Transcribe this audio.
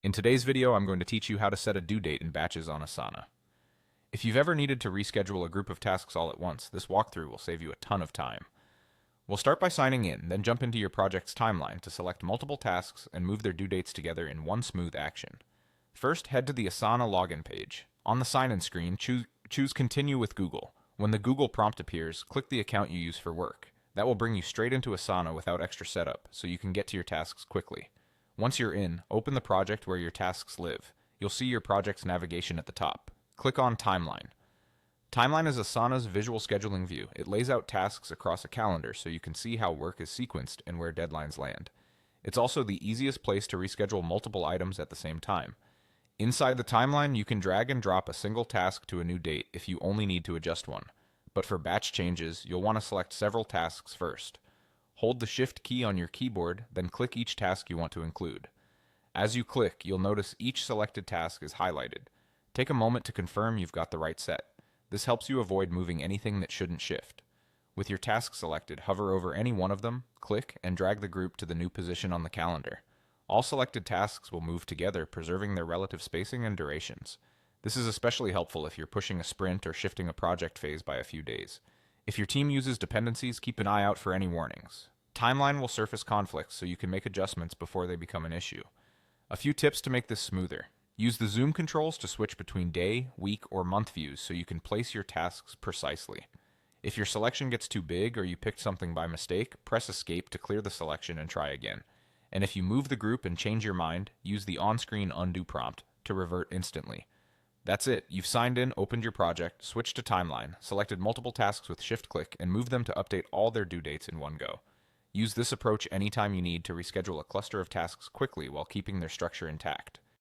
In today's video, I'm going to teach you how to set a due date in batches on Asana. If you've ever needed to reschedule a group of tasks all at once, this walkthrough will save you a ton of time. We'll start by signing in, then jump into your project's timeline to select multiple tasks and move their due dates together in one smooth action. First, head to the Asana login page. On the sign-in screen, choose Continue with Google. When the Google prompt appears, click the account you use for work. That will bring you straight into Asana without extra setup, so you can get to your tasks quickly. Once you're in, open the project where your tasks live. You'll see your project's navigation at the top. Click on Timeline. Timeline is Asana's visual scheduling view. It lays out tasks across a calendar so you can see how work is sequenced and where deadlines land. It's also the easiest place to reschedule multiple items at the same time. Inside the timeline, you can drag and drop a single task to a new date if you only need to adjust one. But for batch changes, you'll want to select several tasks first. Hold the Shift key on your keyboard, then click each task you want to include. As you click, you'll notice each selected task is highlighted. Take a moment to confirm you've got the right set. This helps you avoid moving anything that shouldn't shift. With your task selected, hover over any one of them, click, and drag the group to the new position on the calendar. All selected tasks will move together, preserving their relative spacing and durations. This is especially helpful if you're pushing a sprint or shifting a project phase by a few days. If your team uses dependencies, keep an eye out for any warnings. Timeline will surface conflicts, so you can make adjustments before they become an issue. A few tips to make this smoother. Use the zoom controls to switch between day, week, or month views so you can place your tasks precisely. If your selection gets too big or you picked something by mistake, press Escape to clear the selection and try again. And if you move the group and change your mind, use the on-screen undo prompt to revert instantly. That's it. You've signed in, opened your project, switched to Timeline, selected multiple tasks with Shift-click, and moved them to update all their due dates in one go. Use this approach anytime you need to reschedule a cluster of tasks quickly while keeping their structure intact.